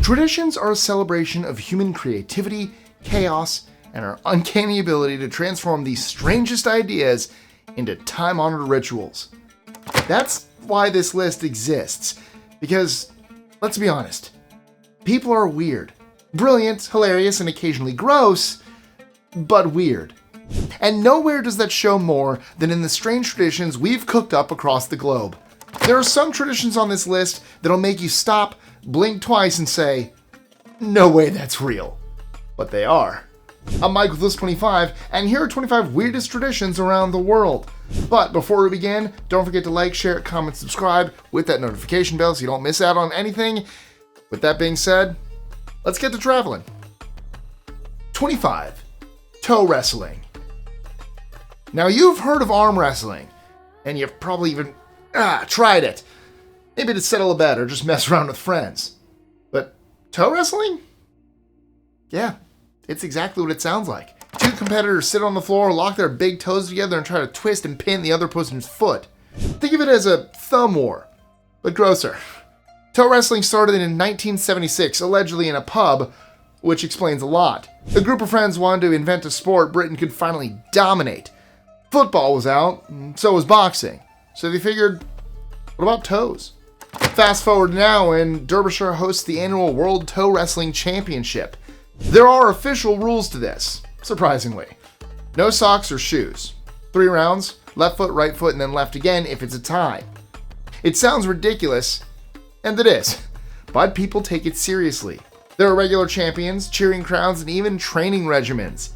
Traditions are a celebration of human creativity, chaos, and our uncanny ability to transform the strangest ideas into time-honored rituals. That's why this list exists, because, let's be honest, people are weird. Brilliant, hilarious, and occasionally gross, but weird. And nowhere does that show more than in the strange traditions we've cooked up across the globe. There are some traditions on this list that'll make you stop, blink twice, and say, no way that's real. But they are. I'm Mike with List 25, and here are 25 weirdest traditions around the world. But before we begin, don't forget to like, share, comment, subscribe with that notification bell so you don't miss out on anything. With that being said, let's get to traveling. 25. Toe wrestling. Now you've heard of arm wrestling, and you've probably even tried it. Maybe to settle a bet or just mess around with friends. But toe wrestling? Yeah, it's exactly what it sounds like. Two competitors sit on the floor, lock their big toes together, and try to twist and pin the other person's foot. Think of it as a thumb war, but grosser. Toe wrestling started in 1976, allegedly in a pub, which explains a lot. A group of friends wanted to invent a sport Britain could finally dominate. Football was out, and so was boxing. So they figured, what about toes? Fast forward now, and Derbyshire hosts the annual World Toe Wrestling Championship. There are official rules to this, surprisingly. No socks or shoes. 3 rounds, left foot, right foot, and then left again if it's a tie. It sounds ridiculous, and it is, but people take it seriously. There are regular champions, cheering crowds, and even training regimens.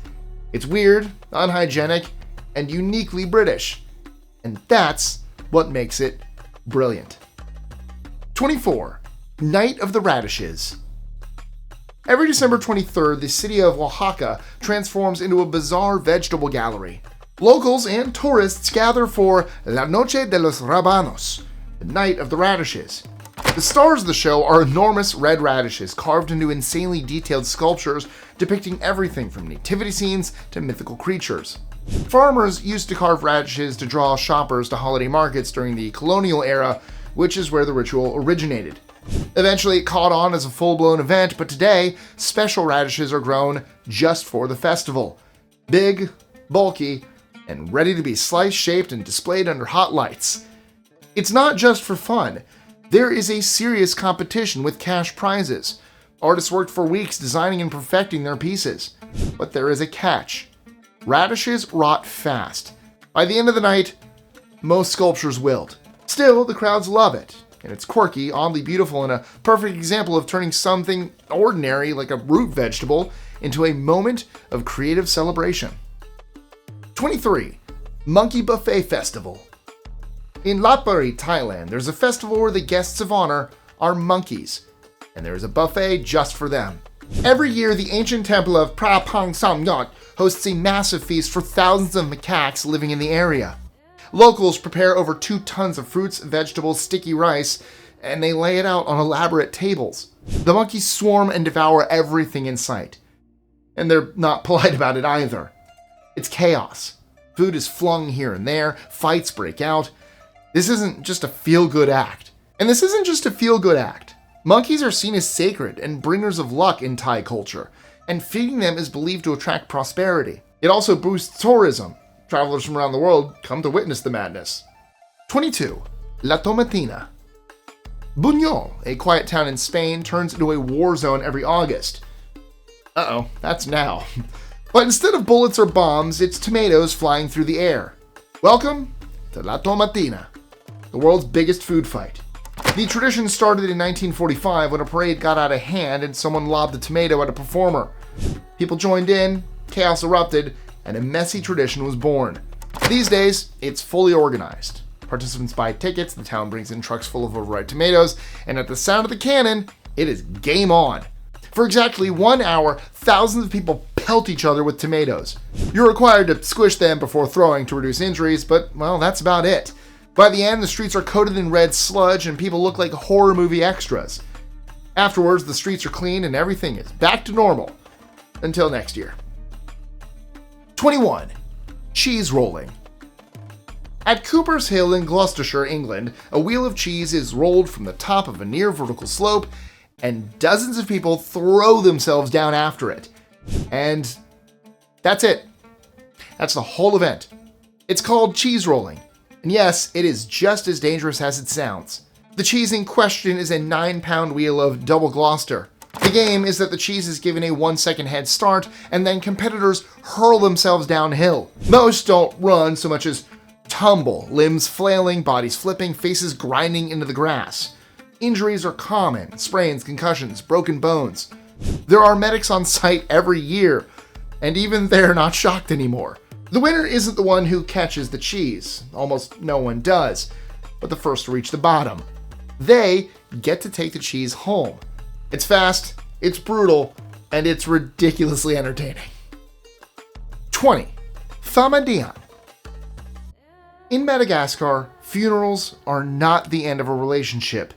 It's weird, unhygienic, and uniquely British. And that's what makes it brilliant. 24. Night of the Radishes. Every December 23rd, the city of Oaxaca transforms into a bizarre vegetable gallery. Locals and tourists gather for La Noche de los Rabanos, the Night of the Radishes. The stars of the show are enormous red radishes carved into insanely detailed sculptures depicting everything from nativity scenes to mythical creatures. Farmers used to carve radishes to draw shoppers to holiday markets during the colonial era, which is where the ritual originated. Eventually, it caught on as a full-blown event, but today, special radishes are grown just for the festival. Big, bulky, and ready to be sliced, shaped, and displayed under hot lights. It's not just for fun. There is a serious competition with cash prizes. Artists worked for weeks designing and perfecting their pieces. But there is a catch. Radishes rot fast. By the end of the night, most sculptures wilt. Still, the crowds love it. And it's quirky, oddly beautiful, and a perfect example of turning something ordinary, like a root vegetable, into a moment of creative celebration. 23. Monkey Buffet Festival. In Lopburi, Thailand, there's a festival where the guests of honor are monkeys, and there is a buffet just for them. Every year, the ancient temple of Pra Pang Samyot hosts a massive feast for thousands of macaques living in the area. Locals prepare over 2 tons of fruits, vegetables, sticky rice, and they lay it out on elaborate tables. The monkeys swarm and devour everything in sight. And they're not polite about it either. It's chaos. Food is flung here and there, fights break out. This isn't just a feel-good act. And this isn't just a feel-good act. Monkeys are seen as sacred and bringers of luck in Thai culture, and feeding them is believed to attract prosperity. It also boosts tourism. Travelers from around the world come to witness the madness. 22. La Tomatina. Buñol, a quiet town in Spain, turns into a war zone every August. Uh-oh, that's now. But instead of bullets or bombs, it's tomatoes flying through the air. Welcome to La Tomatina, the world's biggest food fight. The tradition started in 1945 when a parade got out of hand and someone lobbed a tomato at a performer. People joined in, chaos erupted, and a messy tradition was born. These days, it's fully organized. Participants buy tickets, the town brings in trucks full of overripe tomatoes, and at the sound of the cannon, it is game on. For exactly 1 hour, thousands of people pelt each other with tomatoes. You're required to squish them before throwing to reduce injuries, but, well, that's about it. By the end, the streets are coated in red sludge and people look like horror movie extras. Afterwards, the streets are clean and everything is back to normal. Until next year. 21. Cheese rolling. At Cooper's Hill in Gloucestershire, England, a wheel of cheese is rolled from the top of a near vertical slope, and dozens of people throw themselves down after it. And that's it. That's the whole event. It's called cheese rolling. And yes, it is just as dangerous as it sounds. The cheese in question is a 9-pound wheel of double Gloucester. The game is that the cheese is given a 1-second head start, and then competitors hurl themselves downhill. Most don't run so much as tumble, limbs flailing, bodies flipping, faces grinding into the grass. Injuries are common: sprains, concussions, broken bones. There are medics on site every year, and even they're not shocked anymore. The winner isn't the one who catches the cheese. Almost no one does, but the first to reach the bottom. They get to take the cheese home. It's fast, it's brutal, and it's ridiculously entertaining. 20. Famadian. In Madagascar, funerals are not the end of a relationship.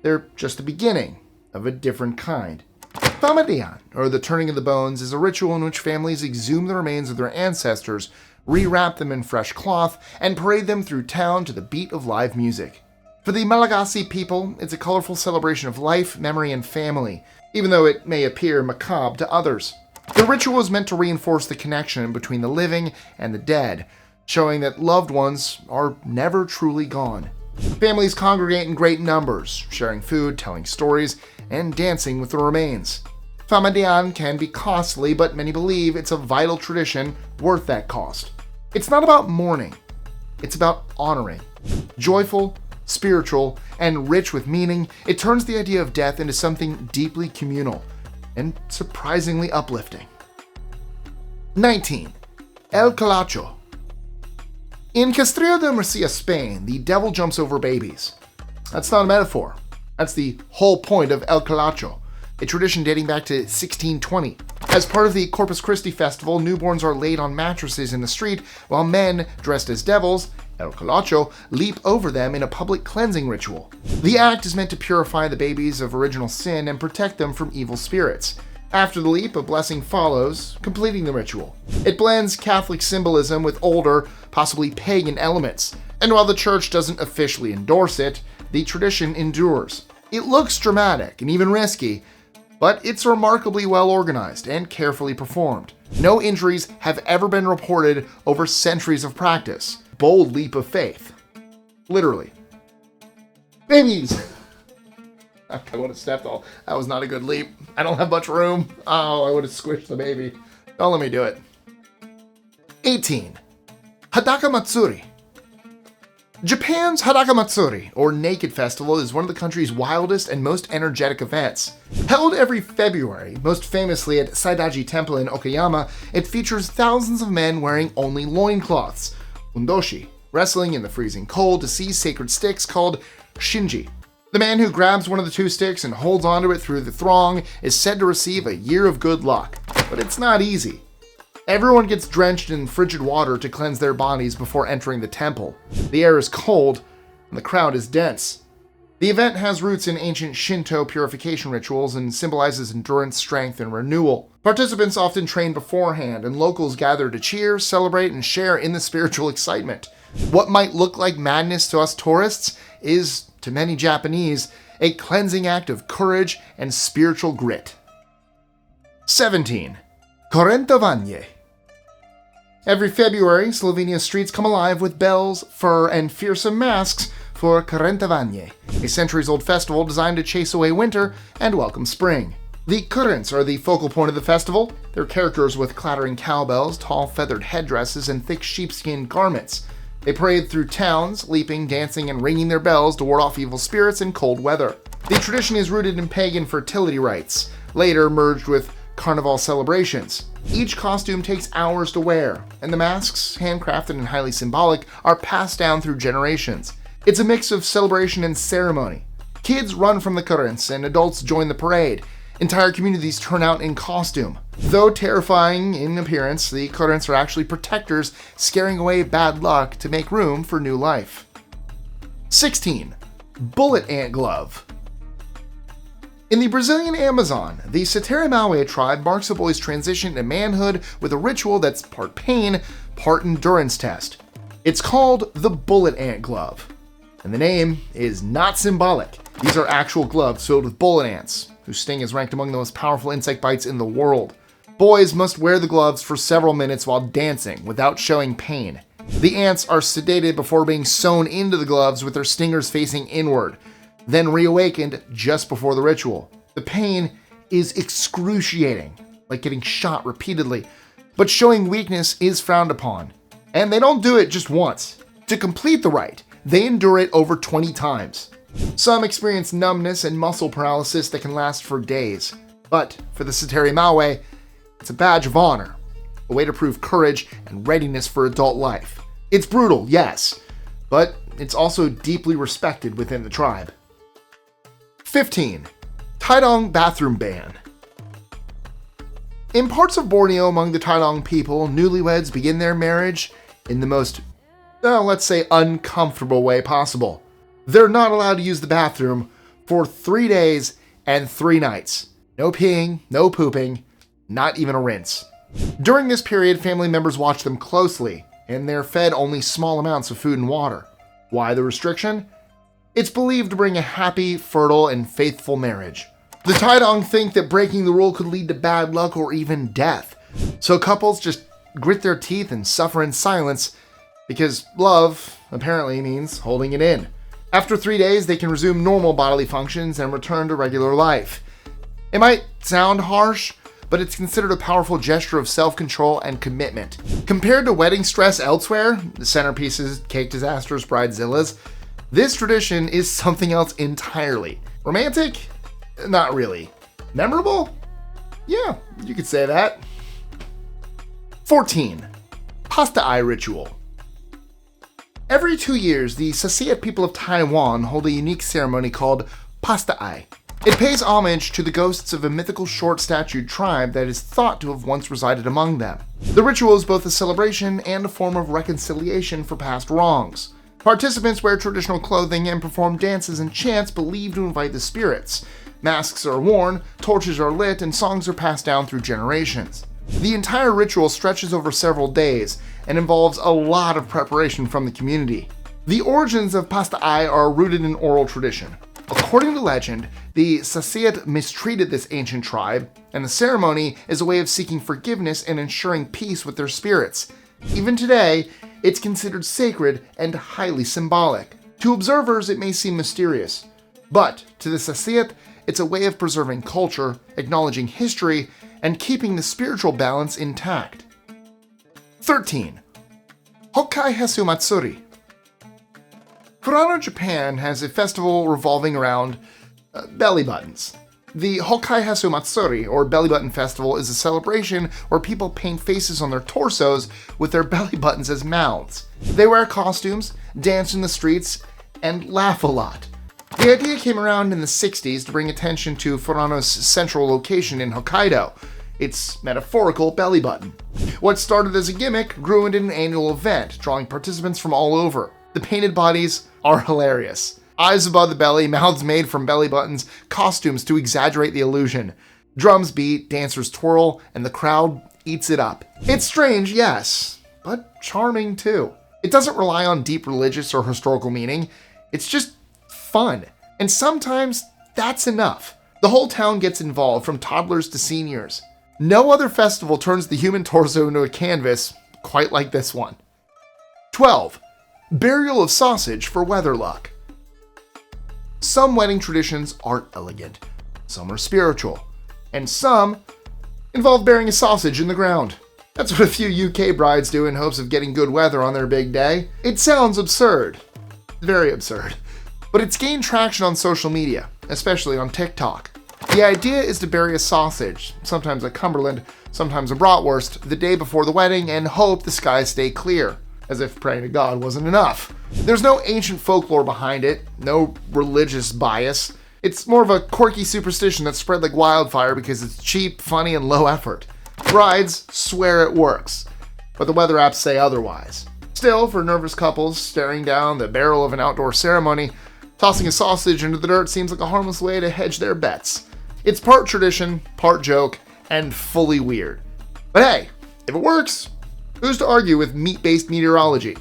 They're just the beginning of a different kind. Famadian, or the turning of the bones, is a ritual in which families exhume the remains of their ancestors, rewrap them in fresh cloth, and parade them through town to the beat of live music. For the Malagasy people, it's a colorful celebration of life, memory, and family, even though it may appear macabre to others. The ritual is meant to reinforce the connection between the living and the dead, showing that loved ones are never truly gone. Families congregate in great numbers, sharing food, telling stories, and dancing with the remains. Famadian can be costly, but many believe it's a vital tradition worth that cost. It's not about mourning, it's about honoring. Joyful, spiritual, and rich with meaning, it turns the idea of death into something deeply communal and surprisingly uplifting. 19. El Calacho. In Castrillo de Murcia, Spain, the devil jumps over babies. That's not a metaphor. That's the whole point of El Calacho, a tradition dating back to 1620. As part of the Corpus Christi festival, newborns are laid on mattresses in the street, while men, dressed as devils, El Calacho, leap over them in a public cleansing ritual. The act is meant to purify the babies of original sin and protect them from evil spirits. After the leap, a blessing follows, completing the ritual. It blends Catholic symbolism with older, possibly pagan elements, and while the church doesn't officially endorse it, the tradition endures. It looks dramatic and even risky, but it's remarkably well organized and carefully performed. No injuries have ever been reported over centuries of practice. Bold leap of faith. Literally. Babies! I would have stepped all. That was not a good leap. I don't have much room. Oh, I would have squished the baby. Don't let me do it. 18. Hadaka Matsuri. Japan's Hadaka Matsuri, or Naked Festival, is one of the country's wildest and most energetic events. Held every February, most famously at Saidaiji Temple in Okayama, it features thousands of men wearing only loincloths, undoshi, wrestling in the freezing cold to seize sacred sticks called shinji. The man who grabs one of the two sticks and holds onto it through the throng is said to receive a year of good luck. But it's not easy. Everyone gets drenched in frigid water to cleanse their bodies before entering the temple. The air is cold, and the crowd is dense. The event has roots in ancient Shinto purification rituals and symbolizes endurance, strength, and renewal. Participants often train beforehand, and locals gather to cheer, celebrate, and share in the spiritual excitement. What might look like madness to us tourists is, to many Japanese, a cleansing act of courage and spiritual grit. 17. Korentovanje. Every February, Slovenia's streets come alive with bells, fur, and fearsome masks for Korentovanje, a centuries-old festival designed to chase away winter and welcome spring. The Kurents are the focal point of the festival. They're characters with clattering cowbells, tall feathered headdresses, and thick sheepskin garments. They parade through towns, leaping, dancing, and ringing their bells to ward off evil spirits and cold weather. The tradition is rooted in pagan fertility rites, later merged with carnival celebrations. Each costume takes hours to wear, and the masks, handcrafted and highly symbolic, are passed down through generations. It's a mix of celebration and ceremony. Kids run from the Kurents, and adults join the parade. Entire communities turn out in costume. Though terrifying in appearance, the Kurents are actually protectors, scaring away bad luck to make room for new life. 16. Bullet Ant Glove. In the Brazilian Amazon, the Sateremawe tribe marks a boy's transition to manhood with a ritual that's part pain, part endurance test. It's called the Bullet Ant Glove, and the name is not symbolic. These are actual gloves filled with bullet ants, whose sting is ranked among the most powerful insect bites in the world. Boys must wear the gloves for several minutes while dancing without showing pain. The ants are sedated before being sewn into the gloves with their stingers facing inward, then reawakened just before the ritual. The pain is excruciating, like getting shot repeatedly, but showing weakness is frowned upon. And they don't do it just once. To complete the rite, they endure it over 20 times. Some experience numbness and muscle paralysis that can last for days. But for the Sateri Mawe, it's a badge of honor, a way to prove courage and readiness for adult life. It's brutal, yes, but it's also deeply respected within the tribe. 15. Taidong bathroom ban. In parts of Borneo among the Taidong people, newlyweds begin their marriage in the most, let's say, uncomfortable way possible. They're not allowed to use the bathroom for 3 days and 3 nights. No peeing, no pooping, not even a rinse. During this period, family members watch them closely, and they're fed only small amounts of food and water. Why the restriction? It's believed to bring a happy, fertile, and faithful marriage. The Taidong think that breaking the rule could lead to bad luck or even death, so couples just grit their teeth and suffer in silence because love apparently means holding it in. After 3 days, they can resume normal bodily functions and return to regular life. It might sound harsh, but it's considered a powerful gesture of self-control and commitment. Compared to wedding stress elsewhere, the centerpieces, cake disasters, bridezillas, this tradition is something else entirely. Romantic? Not really. Memorable? Yeah, you could say that. 14. Pasta Eye Ritual. Every 2 years, the Sasaeat people of Taiwan hold a unique ceremony called Pasta Eye. It pays homage to the ghosts of a mythical short-statued tribe that is thought to have once resided among them. The ritual is both a celebration and a form of reconciliation for past wrongs. Participants wear traditional clothing and perform dances and chants believed to invite the spirits. Masks are worn, torches are lit, and songs are passed down through generations. The entire ritual stretches over several days and involves a lot of preparation from the community. The origins of Pasta Eye are rooted in oral tradition. According to legend, the Sasaeat mistreated this ancient tribe, and the ceremony is a way of seeking forgiveness and ensuring peace with their spirits. Even today, it's considered sacred and highly symbolic. To observers, it may seem mysterious, but to the Sasaeat, it's a way of preserving culture, acknowledging history, and keeping the spiritual balance intact. 13. Hokkai Hesu Matsuri. Furano, Japan has a festival revolving around belly buttons. The Hokkai Hesu Matsuri, or Belly Button Festival, is a celebration where people paint faces on their torsos with their belly buttons as mouths. They wear costumes, dance in the streets, and laugh a lot. The idea came around in the 60s to bring attention to Furano's central location in Hokkaido, its metaphorical belly button. What started as a gimmick grew into an annual event, drawing participants from all over. The painted bodies are hilarious. Eyes above the belly, mouths made from belly buttons, costumes to exaggerate the illusion. Drums beat, dancers twirl, and the crowd eats it up. It's strange, yes, but charming too. It doesn't rely on deep religious or historical meaning. It's just fun. And sometimes that's enough. The whole town gets involved, from toddlers to seniors. No other festival turns the human torso into a canvas quite like this one. 12. Burial of sausage for weather luck. Some wedding traditions aren't elegant, some are spiritual, and some involve burying a sausage in the ground. That's what a few UK brides do in hopes of getting good weather on their big day. It sounds absurd. Very absurd. But it's gained traction on social media, especially on TikTok. The idea is to bury a sausage, sometimes a Cumberland, sometimes a bratwurst, the day before the wedding and hope the skies stay clear, as if praying to God wasn't enough. There's no ancient folklore behind it, no religious bias. It's more of a quirky superstition that's spread like wildfire because it's cheap, funny, and low effort. Brides swear it works, but the weather apps say otherwise. Still, for nervous couples staring down the barrel of an outdoor ceremony, tossing a sausage into the dirt seems like a harmless way to hedge their bets. It's part tradition, part joke, and fully weird. But hey, if it works, who's to argue with meat-based meteorology?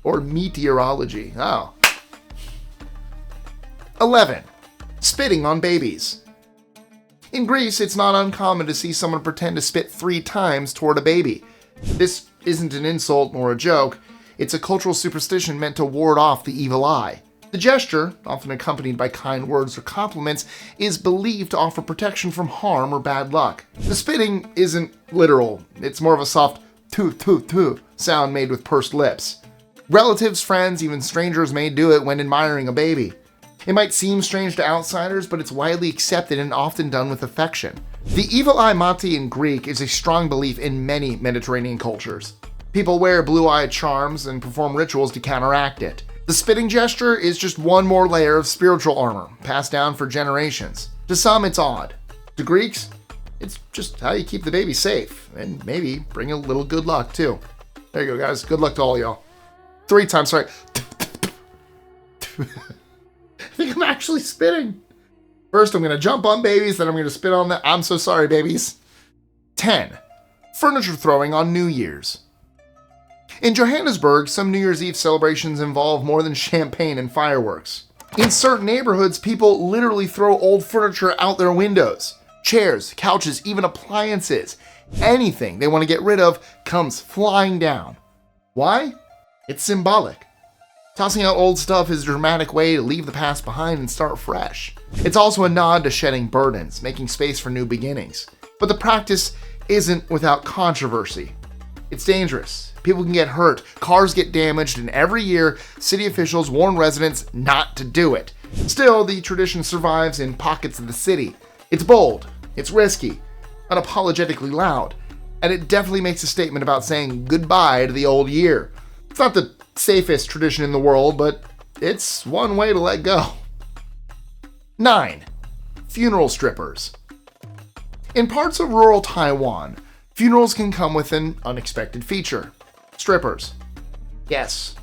Or meteorology, oh. 11. Spitting on babies. In Greece, it's not uncommon to see someone pretend to spit 3 times toward a baby. This isn't an insult nor a joke. It's a cultural superstition meant to ward off the evil eye. The gesture, often accompanied by kind words or compliments, is believed to offer protection from harm or bad luck. The spitting isn't literal. It's more of a soft tu sound made with pursed lips. Relatives, friends, even strangers may do it when admiring a baby. It might seem strange to outsiders, but it's widely accepted and often done with affection. The evil eye mati in Greek is a strong belief in many Mediterranean cultures. People wear blue-eyed charms and perform rituals to counteract it. The spitting gesture is just one more layer of spiritual armor, passed down for generations. To some, it's odd. To Greeks, it's just how you keep the baby safe, and maybe bring a little good luck, too. There you go, guys. Good luck to all y'all. 3 times, sorry. I think I'm actually spitting. First, I'm going to jump on babies, then I'm going to spit on them. I'm so sorry, babies. 10. Furniture throwing on New Year's. In Johannesburg, some New Year's Eve celebrations involve more than champagne and fireworks. In certain neighborhoods, people literally throw old furniture out their windows. Chairs, couches, even appliances. Anything they want to get rid of comes flying down. Why? It's symbolic. Tossing out old stuff is a dramatic way to leave the past behind and start fresh. It's also a nod to shedding burdens, making space for new beginnings. But the practice isn't without controversy. It's dangerous. People can get hurt, cars get damaged, and every year, city officials warn residents not to do it. Still, the tradition survives in pockets of the city. It's bold, it's risky, unapologetically loud, and it definitely makes a statement about saying goodbye to the old year. It's not the safest tradition in the world, but it's one way to let go. 9. Funeral strippers. In parts of rural Taiwan, funerals can come with an unexpected feature. Strippers. Yes,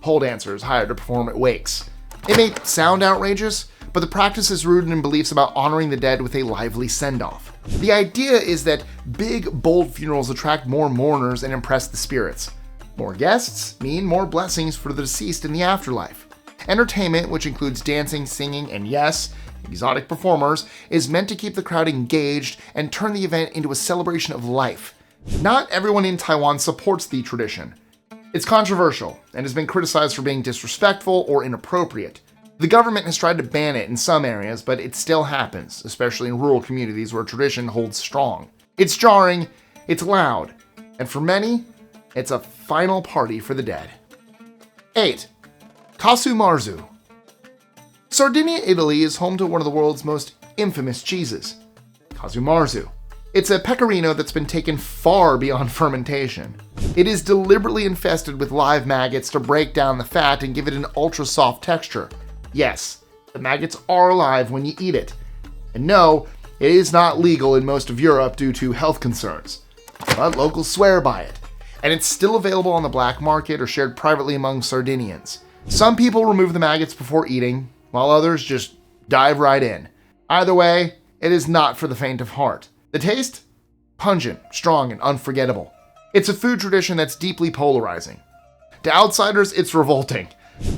pole dancers hired to perform at wakes. It may sound outrageous, but the practice is rooted in beliefs about honoring the dead with a lively send-off. The idea is that big, bold funerals attract more mourners and impress the spirits. More guests mean more blessings for the deceased in the afterlife. Entertainment, which includes dancing, singing, and yes, exotic performers, is meant to keep the crowd engaged and turn the event into a celebration of life. Not everyone in Taiwan supports the tradition. It's controversial and has been criticized for being disrespectful or inappropriate. The government has tried to ban it in some areas, but it still happens, especially in rural communities where tradition holds strong. It's jarring, it's loud, and for many, it's a final party for the dead. 8. Casu Marzu. Sardinia, Italy is home to one of the world's most infamous cheeses, Casu Marzu. It's a pecorino that's been taken far beyond fermentation. It is deliberately infested with live maggots to break down the fat and give it an ultra-soft texture. Yes, the maggots are alive when you eat it. And no, it is not legal in most of Europe due to health concerns. But locals swear by it. And it's still available on the black market or shared privately among Sardinians. Some people remove the maggots before eating, while others just dive right in. Either way, it is not for the faint of heart. The taste? Pungent, strong, and unforgettable. It's a food tradition that's deeply polarizing. To outsiders, it's revolting.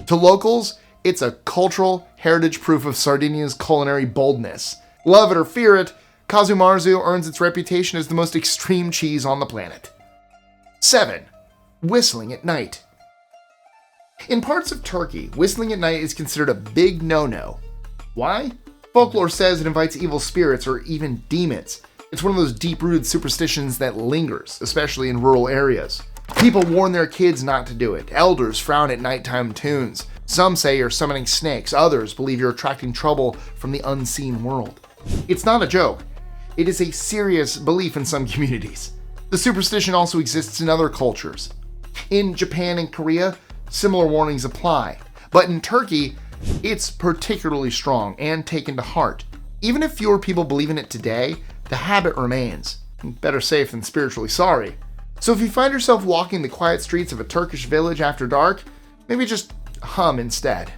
To locals, it's a cultural heritage proof of Sardinia's culinary boldness. Love it or fear it, Casu Marzu earns its reputation as the most extreme cheese on the planet. 7. Whistling at night. In parts of Turkey, whistling at night is considered a big no-no. Why? Folklore says it invites evil spirits or even demons. It's one of those deep-rooted superstitions that lingers, especially in rural areas. People warn their kids not to do it. Elders frown at nighttime tunes. Some say you're summoning snakes. Others believe you're attracting trouble from the unseen world. It's not a joke. It is a serious belief in some communities. The superstition also exists in other cultures. In Japan and Korea, similar warnings apply. But in Turkey, it's particularly strong and taken to heart. Even if fewer people believe in it today, the habit remains. Better safe than spiritually sorry. So if you find yourself walking the quiet streets of a Turkish village after dark, maybe just hum instead.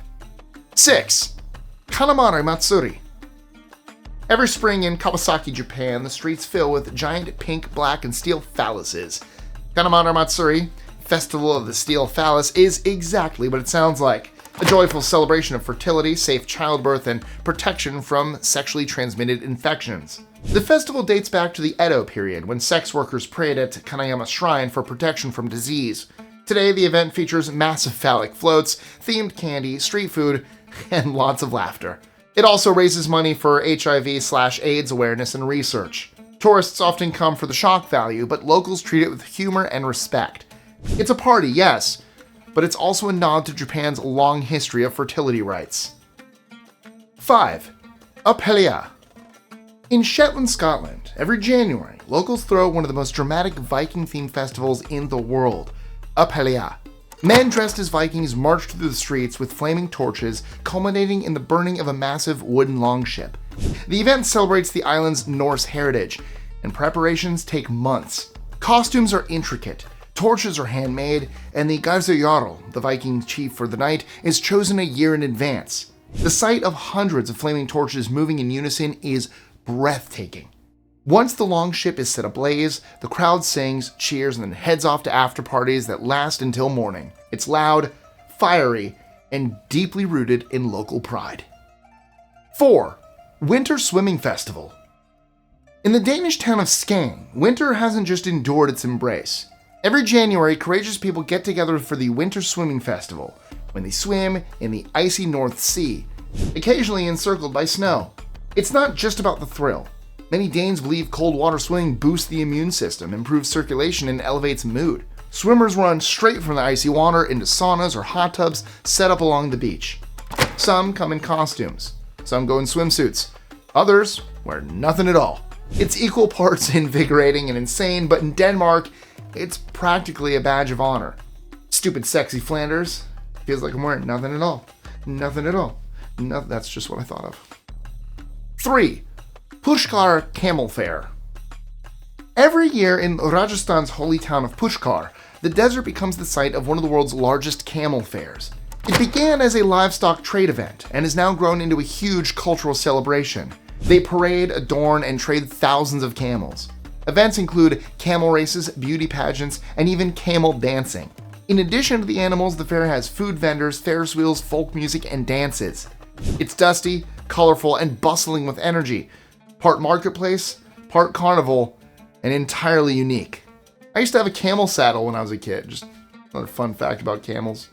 6. Kanamari Matsuri. Every spring in Kawasaki, Japan, the streets fill with giant pink, black, and steel phalluses. Kanamari Matsuri, Festival of the Steel Phallus, is exactly what it sounds like. A joyful celebration of fertility, safe childbirth, and protection from sexually transmitted infections. The festival dates back to the Edo period, when sex workers prayed at Kanayama Shrine for protection from disease. Today, the event features massive phallic floats, themed candy, street food, and lots of laughter. It also raises money for HIV/AIDS awareness and research. Tourists often come for the shock value, but locals treat it with humor and respect. It's a party, yes, but it's also a nod to Japan's long history of fertility rites. 5. Uphelia. In Shetland, Scotland, every January, locals throw one of the most dramatic Viking-themed festivals in the world, Uphelia. Men dressed as Vikings march through the streets with flaming torches, culminating in the burning of a massive wooden longship. The event celebrates the island's Norse heritage, and preparations take months. Costumes are intricate, torches are handmade, and the Jarl, the Viking chief for the night, is chosen a year in advance. The sight of hundreds of flaming torches moving in unison is breathtaking. Once the longship is set ablaze, the crowd sings, cheers, and then heads off to after parties that last until morning. It's loud, fiery, and deeply rooted in local pride. 4. Winter Swimming Festival. In the Danish town of Skagen, winter hasn't just endured its embrace. Every January, courageous people get together for the Winter Swimming Festival, when they swim in the icy North Sea, occasionally encircled by snow. It's not just about the thrill. Many Danes believe cold water swimming boosts the immune system, improves circulation, and elevates mood. Swimmers run straight from the icy water into saunas or hot tubs set up along the beach. Some come in costumes. Some go in swimsuits. Others wear nothing at all. It's equal parts invigorating and insane, but in Denmark, it's practically a badge of honor. Stupid sexy Flanders. Feels like I'm wearing nothing at all. Nothing at all. No, that's just what I thought of. 3. Pushkar Camel Fair. Every year in Rajasthan's holy town of Pushkar, the desert becomes the site of one of the world's largest camel fairs. It began as a livestock trade event and has now grown into a huge cultural celebration. They parade, adorn, and trade thousands of camels. Events include camel races, beauty pageants, and even camel dancing. In addition to the animals, the fair has food vendors, Ferris wheels, folk music, and dances. It's dusty, colorful, and bustling with energy. Part marketplace, part carnival, and entirely unique. I used to have a camel saddle when I was a kid. Just another fun fact about camels.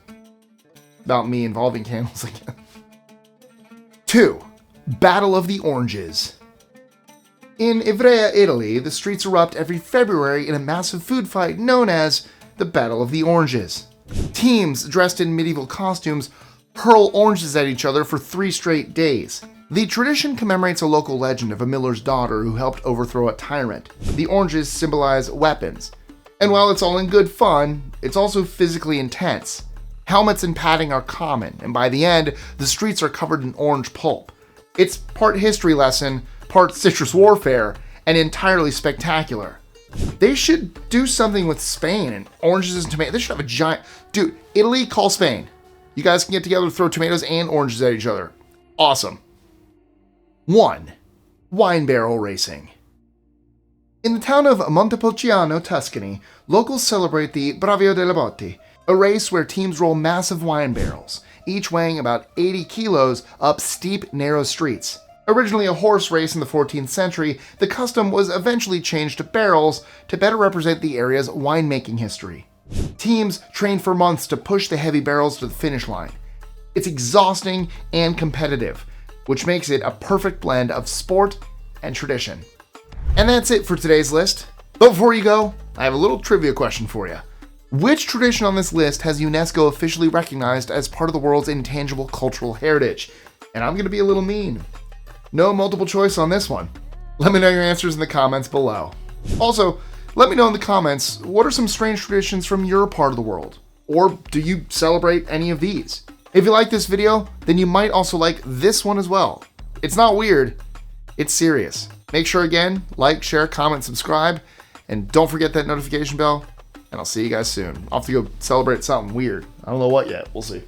About me involving camels again. 2. Battle of the Oranges. In Ivrea, Italy, the streets erupt every February in a massive food fight known as the Battle of the Oranges. Teams dressed in medieval costumes hurl oranges at each other for 3 straight days. The tradition commemorates a local legend of a miller's daughter who helped overthrow a tyrant. The oranges symbolize weapons. And while it's all in good fun, it's also physically intense. Helmets and padding are common, and by the end, the streets are covered in orange pulp. It's part history lesson, part citrus warfare, and entirely spectacular. They should do something with Spain and oranges and tomatoes. They should have a giant... Dude, Italy, call Spain. You guys can get together to throw tomatoes and oranges at each other. Awesome. 1. Wine barrel racing. In the town of Montepulciano, Tuscany, locals celebrate the Bravio delle Botti, a race where teams roll massive wine barrels, each weighing about 80 kilos up steep, narrow streets. Originally a horse race in the 14th century, the custom was eventually changed to barrels to better represent the area's winemaking history. Teams train for months to push the heavy barrels to the finish line. It's exhausting and competitive, which makes it a perfect blend of sport and tradition. And that's it for today's list. But before you go, I have a little trivia question for you. Which tradition on this list has UNESCO officially recognized as part of the world's intangible cultural heritage? And I'm going to be a little mean. No multiple choice on this one. Let me know your answers in the comments below. Also, let me know in the comments, what are some strange traditions from your part of the world? Or do you celebrate any of these? If you like this video, then you might also like this one as well. It's not weird, it's serious. Make sure again, like, share, comment, subscribe, and don't forget that notification bell, and I'll see you guys soon. I'll have to go celebrate something weird. I don't know what yet, we'll see.